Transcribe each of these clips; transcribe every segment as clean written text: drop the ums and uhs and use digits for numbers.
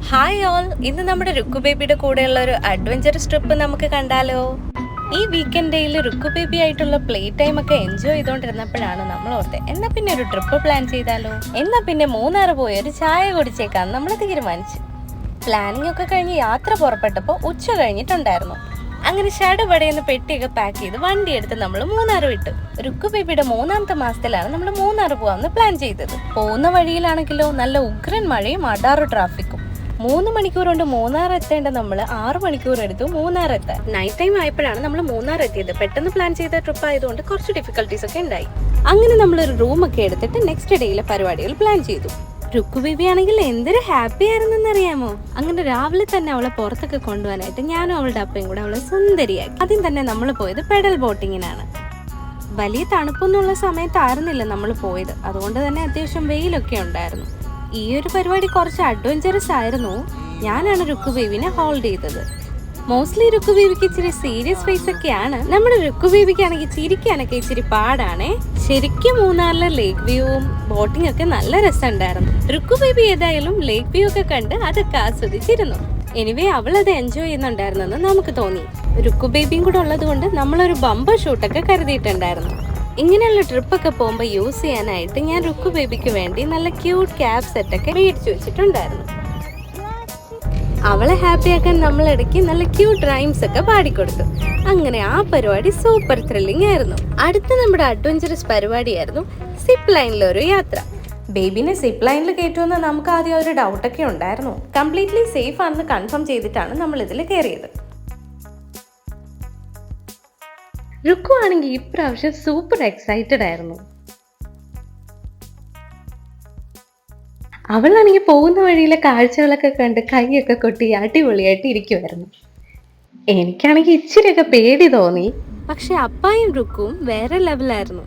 Hi all, ഇന്ന് നമ്മുടെ രുക്കു ബേബിയുടെ കൂടെയുള്ള ഒരു അഡ്വഞ്ചറസ് ട്രിപ്പ് നമുക്ക് കണ്ടാലോ? ഈ വീക്കെൻഡ് ഡേയിൽ രുക്കു ബേബി ആയിട്ടുള്ള പ്ലേ ടൈം ഒക്കെ എൻജോയ് ചെയ്തുകൊണ്ടിരുന്നപ്പോഴാണ് നമ്മൾ ഓർത്തെ എന്നാ പിന്നെ ഒരു ട്രിപ്പ് പ്ലാൻ ചെയ്താലോ, എന്നാ പിന്നെ മൂന്നാർ പോയി ഒരു ചായ കുടിച്ചേക്കാൻ നമ്മൾ തീരുമാനിച്ചു. പ്ലാനിങ് ഒക്കെ കഴിഞ്ഞ് യാത്ര പുറപ്പെട്ടപ്പോൾ ഉച്ച കഴിഞ്ഞിട്ടുണ്ടായിരുന്നു. അങ്ങനെ ഷടുപടയെന്ന് പെട്ടിയൊക്കെ പാക്ക് ചെയ്ത് വണ്ടി എടുത്ത് നമ്മൾ മൂന്നാർ വിട്ടു. രുക്കു ബേബിയുടെ 3ാമത്തെ മാസത്തിലാണ് നമ്മൾ മൂന്നാർ പോകാമെന്ന് പ്ലാൻ ചെയ്തത്. പോകുന്ന വഴിയിലാണെങ്കിലോ നല്ല ഉഗ്രൻ മഴയും അടാറ് ട്രാഫിക്കും. 3 മണിക്കൂർ കൊണ്ട് മൂന്നാർ എത്തേണ്ട നമ്മൾ 6 മണിക്കൂർ എടുത്തു മൂന്നാർ എത്താൻ. നൈറ്റ് ടൈം ആയപ്പോഴാണ് നമ്മൾ മൂന്നാർ എത്തിയത്. പെട്ടെന്ന് പ്ലാൻ ചെയ്ത ട്രിപ്പ് ആയതുകൊണ്ട് കുറച്ച് ഡിഫിക്കൽട്ടീസ് ഒക്കെ ഉണ്ടായി. അങ്ങനെ നമ്മളൊരു റൂമൊക്കെ എടുത്തിട്ട് നെക്സ്റ്റ് ഡേയിലെ പരിപാടികൾ പ്ലാൻ ചെയ്തു. രുക്കു ബേബി ആണെങ്കിൽ എന്തൊരു ഹാപ്പി ആയിരുന്നെന്ന് അറിയാമോ? അങ്ങനെ രാവിലെ തന്നെ അവളെ പുറത്തൊക്കെ കൊണ്ടുപോകാനായിട്ട് ഞാനും അവളുടെ അപ്പയും കൂടെ അവളെ സുന്ദരിയാക്കി. ആദ്യം തന്നെ നമ്മൾ പോയത് പെഡൽ ബോട്ടിങ്ങിനാണ്. വലിയ തണുപ്പൊന്നുള്ള സമയത്തായിരുന്നില്ല നമ്മൾ പോയത്, അതുകൊണ്ട് തന്നെ അത്യാവശ്യം വെയിലൊക്കെ ഉണ്ടായിരുന്നു. ഈ ഒരു പരിപാടി കുറച്ച് അഡ്വഞ്ചറസ് ആയിരുന്നു. ഞാനാണ് രുക്കു ബേബിനെ ഹോൾഡ് ചെയ്തത്. മോസ്റ്റ്ലി രുക്കു ബേബിക്ക് ഇച്ചിരി സീരിയസ് ഫേസ് ഒക്കെയാണ്. നമ്മുടെ രുക്കു ബേബിക്കാണെങ്കിൽ ചിരിക്കാനൊക്കെ ഇച്ചിരി പാടാണേ. ശരിക്കും മൂന്നാറിലെ ലേക്ക് വ്യൂവും ബോട്ടിംഗ് ഒക്കെ നല്ല രസമുണ്ടായിരുന്നു. രുക്കു ബേബി ഏതായാലും ലേക്ക് വ്യൂ ഒക്കെ കണ്ട് അതൊക്കെ ആസ്വദിച്ചിരുന്നു. എനിവേ അവൾ അത് എൻജോയ് ചെയ്യുന്നുണ്ടായിരുന്നെന്ന് നമുക്ക് തോന്നി. രുക്കു ബേബിയും കൂടെ ഉള്ളത് കൊണ്ട് നമ്മളൊരു ബമ്പർ ഷൂട്ടൊക്കെ കരുതിയിട്ടുണ്ടായിരുന്നു. ഇങ്ങനെയുള്ള ട്രിപ്പൊക്കെ പോകുമ്പോൾ യൂസ് ചെയ്യാനായിട്ട് ഞാൻ രുക്കു ബേബിക്ക് വേണ്ടി നല്ല ക്യൂട്ട് ക്യാബ് സെറ്റൊക്കെ മേടിച്ചു വെച്ചിട്ടുണ്ടായിരുന്നു. അവളെ ഹാപ്പിയാക്കാൻ നമ്മളിടയ്ക്ക് നല്ല ക്യൂട്ട് റൈംസ് ഒക്കെ പാടിക്കൊടുത്തു. അങ്ങനെ ആ പരിപാടി സൂപ്പർ ത്രില്ലിംഗ് ആയിരുന്നു. അടുത്ത നമ്മുടെ അഡ്വഞ്ചറസ് പരിപാടിയായിരുന്നു സിപ്പ് ലൈനിലൊരു യാത്ര. ബേബിനെ സിപ്പ് ലൈനിൽ കയറ്റുമെന്ന് നമുക്ക് ആദ്യം ഒരു ഡൗട്ടൊക്കെ ഉണ്ടായിരുന്നു. കംപ്ലീറ്റ്ലി സേഫ് ആണെന്ന് കൺഫേം ചെയ്തിട്ടാണ് നമ്മൾ ഇതിൽ കയറിയത്. രുക്കു ആണെങ്കിൽ ഇപ്രാവശ്യം സൂപ്പർ എക്സൈറ്റഡ് ആയിരുന്നു. അവളാണെങ്കിൽ പോകുന്ന വഴിയിലെ കാഴ്ചകളൊക്കെ കണ്ട് കൈയൊക്കെ കൊട്ടി അടിപൊളിയായിട്ട് ഇരിക്കുമായിരുന്നു. എനിക്കാണെങ്കിൽ ഇച്ചിരിയൊക്കെ പേടി തോന്നി. പക്ഷെ അപ്പായും രുക്കുവും വേറെ ലെവലായിരുന്നു.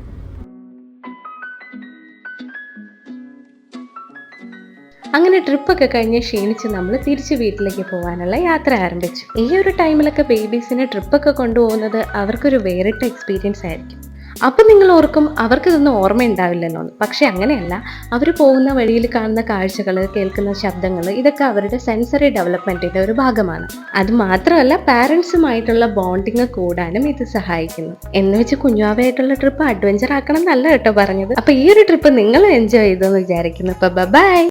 അങ്ങനെ ട്രിപ്പൊക്കെ കഴിഞ്ഞ് ക്ഷീണിച്ച് നമ്മൾ തിരിച്ച് വീട്ടിലേക്ക് പോകാനുള്ള യാത്ര ആരംഭിച്ചു. ഈ ഒരു ടൈമിലൊക്കെ ബേബീസിനെ ട്രിപ്പൊക്കെ കൊണ്ടുപോകുന്നത് അവർക്കൊരു വേറിട്ട എക്സ്പീരിയൻസ് ആയിരിക്കും. അപ്പം നിങ്ങൾ ഓർക്കും അവർക്കിതൊന്നും ഓർമ്മയുണ്ടാവില്ലല്ലോ. പക്ഷെ അങ്ങനെയല്ല. അവർ പോകുന്ന വഴിയിൽ കാണുന്ന കാഴ്ചകൾ, കേൾക്കുന്ന ശബ്ദങ്ങൾ, ഇതൊക്കെ അവരുടെ സെൻസറി ഡെവലപ്മെന്റിന്റെ ഒരു ഭാഗമാണ്. അത് മാത്രമല്ല പാരൻസുമായിട്ടുള്ള ബോണ്ടിങ് കൂടാനും ഇത് സഹായിക്കുന്നു. എന്ന് വെച്ച് കുഞ്ഞുവാവയായിട്ടുള്ള ട്രിപ്പ് അഡ്വഞ്ചർ ആക്കണം എന്നല്ല കേട്ടോ പറഞ്ഞത്. അപ്പൊ ഈ ഒരു ട്രിപ്പ് നിങ്ങൾ എൻജോയ് ചെയ്തെന്ന് വിചാരിക്കുന്നു. അപ്പൊ ബൈ.